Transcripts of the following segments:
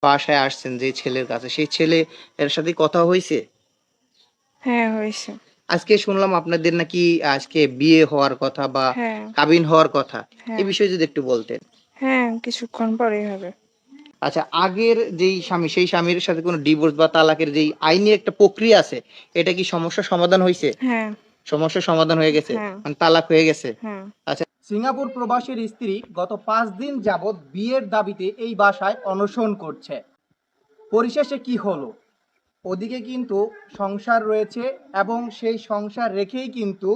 বাসায় আসছেন যে ছেলের কাছে, সেই ছেলে এর সাথে কথা হইছে? হ্যাঁ, হয়েছে। আজকে শুনলাম আপনাদের নাকি আজকে বিয়ে হওয়ার কথা বা হ্যাঁ, কাবিন হওয়ার কথা। এই হ্যাঁ, বিষয়ে যদি একটু বলতেন। হ্যাঁ, কিছুক্ষণ পরেই হবে। আচ্ছা, আগের যেই স্বামী, সেই স্বামীর সাথে কোনো ডিভোর্স বা তালাকের যেই আইনি একটা প্রক্রিয়া আছে, এটা কি সমস্যার সমাধান হইছে? হ্যাঁ, সমস্যার সমাধান হয়ে গেছে? হ্যাঁ, মানে তালাক হয়ে গেছে? হ্যাঁ। আচ্ছা, সিঙ্গাপুর প্রবাসীর স্ত্রী গত ৫ দিন যাবৎ বিয়ের দাবিতে এই বাসায় অনশন করছে। পরিশেষে কি হলো? ওদিকে কিন্তু সংসার রয়েছে এবং সেই সংসার রেখেই কিন্তু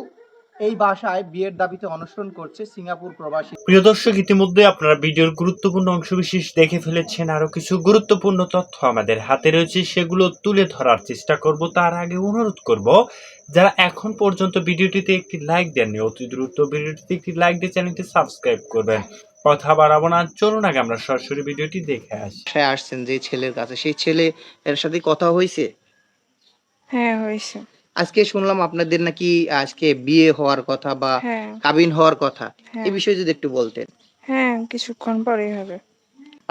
এই বাসায় বিয়ের দাবিতে অনশন করছে সিঙ্গাপুর প্রবাসী। প্রিয় দর্শক, ইতিমধ্যে আপনারা ভিডিওর গুরুত্বপূর্ণ অংশবিশেষ দেখে ফেলেছেন। আরো কিছু গুরুত্বপূর্ণ তথ্য আমাদের হাতে রয়েছে, সেগুলো তুলে ধরার চেষ্টা করব। তার আগে অনুরোধ করব, যারা এখন পর্যন্ত ভিডিওটিতে একটি লাইক দেননি, অতি দ্রুত ভিডিওটিতে একটি লাইক দিয়ে চ্যানেলটি সাবস্ক্রাইব করবেন। কথা বাড়াবো না, চলুন আগে আমরা সরাসরি ভিডিওটি দেখে আসি। বাসায় আসছেন যে ছেলের কাছে, সেই ছেলে এর সাথে কথা হইছে? হ্যাঁ, হয়েছে। আজকে শুনলাম আপনাদের নাকি আজকে বিয়ে হওয়ার কথা বা হ্যাঁ, কাবিন হওয়ার কথা। এই হ্যাঁ, বিষয়ে যদি একটু বলতেন। হ্যাঁ, কিছুক্ষণ পরেই হবে।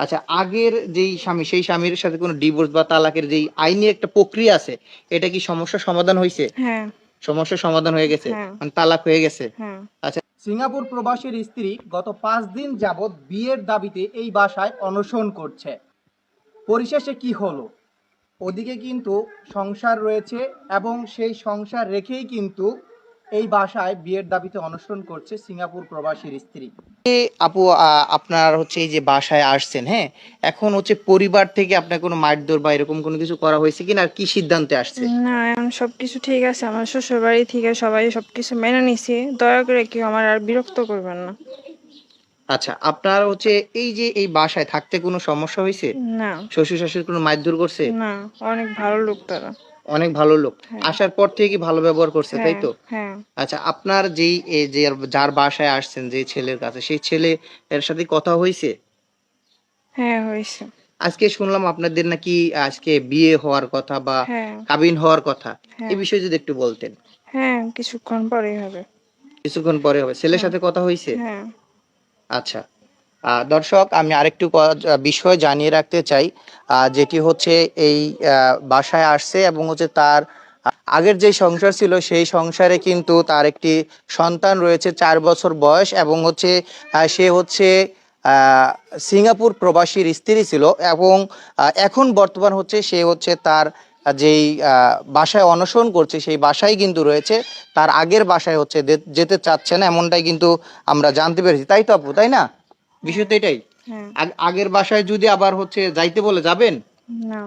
আচ্ছা, আগের যেই স্বামী, সেই স্বামীর সাথে কোনো ডিভোর্স বা তালাকের যেই আইনি একটা প্রক্রিয়া আছে, এটা কি সমস্যার সমাধান হইছে? হ্যাঁ, সমস্যার সমাধান হয়ে গেছে? হ্যাঁ, মানে তালাক হয়ে গেছে? হ্যাঁ। আচ্ছা, সিঙ্গাপুর প্রবাসীর স্ত্রী গত ৫ দিন যাবৎ বিয়ের দাবিতে এই বাসায় অনশন করছে। পরিশেষে কি হলো? ওদিকে কিন্তু সংসার রয়েছে এবং সেই সংসার রেখেই কিন্তু এই বাসায় বিয়ের দাবিতে অনশন করছে সিঙ্গাপুর প্রবাসীর স্ত্রী। আপু, আপনার হচ্ছে এই যে বাসায় আসছেন, হ্যাঁ, এখন হচ্ছে পরিবার থেকে আপনার কোনো মারধর বা এরকম কোনো কিছু করা হয়েছে কিনা, আর কি সিদ্ধান্তে আসছে? না, এখন সবকিছু ঠিক আছে। আমার শ্বশুর বাড়ি থেকে সবাই সবকিছু মেনে নিছে। দয়া করে কেউ আমার আর বিরক্ত করবেন না। আচ্ছা, আপনার হচ্ছে এই যে এই বাসায় থাকতে কোনো সমস্যা হয়েছে? না, শ্বশুর শাশুড়ি কোনো মারধর করছে? না, অনেক ভালো লোক তারা। অনেক ভালো লোক। হ্যাঁ, আসার পর থেকে কি ভালো ব্যবহার করছে, তাই হ্যাঁ, তো? হ্যাঁ, আচ্ছা, আপনার যেই এই যে যার বাসায় আসছেন যে ছেলের কাছে, সেই ছেলে এর সাথে কথা হয়েছে? হ্যাঁ, হয়েছে। আজকে শুনলাম আপনাদের নাকি আজকে বিয়ে হওয়ার কথা বা হ্যাঁ, কাবিন হওয়ার কথা। এই হ্যাঁ, বিষয়ে যদি একটু বলতেন। হ্যাঁ, কিছুক্ষণ পরেই হবে। কিছুক্ষণ পরে হবে। ছেলের হ্যাঁ, সাথে কথা হইছে? হ্যাঁ, আচ্ছা। দর্শক, আমি আরেকটু বিষয় জানিয়ে রাখতে চাই, যেটি হচ্ছে এই বাসায় আসছে এবং হচ্ছে তার আগের যে সংসার ছিল, সেই সংসারে কিন্তু তার একটি সন্তান রয়েছে, ৪ বছর বয়স, এবং হচ্ছে সে হচ্ছে সিঙ্গাপুর প্রবাসীর স্ত্রী ছিল, এবং এখন বর্তমান হচ্ছে সে হচ্ছে তার যেই বাসায় অনশন করছে, সেই বাসায় কিন্তু রয়েছে। তার আগের বাসায় হচ্ছে যেতে চাচ্ছে না, এমনটাই কিন্তু আমরা জানতে পেরেছি, তাই তো আপু, তাই না? বিষয় তো এটাই। হ্যাঁ, আগের বাসায় যদি আবার হচ্ছে যাইতে বলে, যাবেন? না,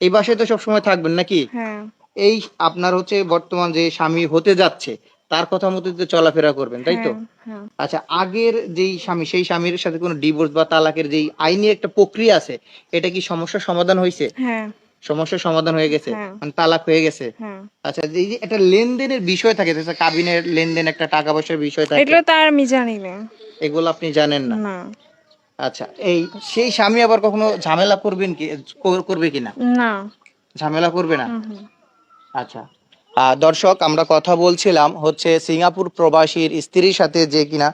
এই বাসায় তো সবসময় থাকবেন নাকি? হ্যাঁ, এই আপনার হচ্ছে বর্তমান যে স্বামী হতে যাচ্ছে, তার কথা মতো তো চলাফেরা করবেন, তাই তো? হ্যাঁ, হ্যাঁ, আচ্ছা, আগের যেই স্বামী, সেই স্বামীর সাথে কোনো ডিভোর্স বা তালাকের যেই আইনি একটা প্রক্রিয়া আছে, এটা কি সমস্যার সমাধান হইছে? হ্যাঁ, সমস্যার সমাধান হয়ে গেছে? হ্যাঁ, মানে তালাক হয়ে গেছে? হ্যাঁ। আচ্ছা, এই যে একটা লেনদেনের বিষয় থাকে, কাবিনের লেনদেন, একটা টাকা পয়সার বিষয় থাকে, এগুলো তার আমি জানি না। এগুলো আপনি জানেন না? না, আচ্ছা, এই সেই স্বামী আবার কখনো ঝামেলা করবেন কি, করবে কিনা? না, ঝামেলা করবে না? হুম, হুম, আচ্ছা, দর্শক, আমরা কথা বলছিলাম হচ্ছে সিঙ্গাপুর প্রবাসীর স্ত্রীর সাথে, যে কিনা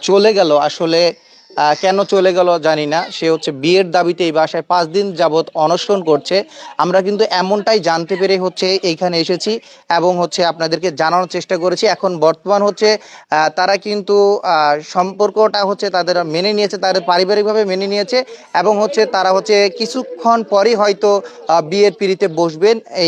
চলে গেল। আসলে কেন চলে গেল জানি না। সে হচ্ছে বিয়ের দাবিতে এই বাসায় ৫ দিন যাবৎ অনশন করছে। আমরা কিন্তু এমনটাই জানতে পেরে হচ্ছে এইখানে এসেছি, এবং হচ্ছে আপনাদেরকে জানানোর চেষ্টা করেছি। এখন বর্তমান হচ্ছে তারা কিন্তু সম্পর্কটা হচ্ছে তাদের মেনে নিয়েছে, তাদের পারিবারিকভাবে মেনে নিয়েছে, এবং হচ্ছে তারা হচ্ছে কিছুক্ষণ পরেই হয়তো বিয়ের পিঁড়িতে বসবেন। এই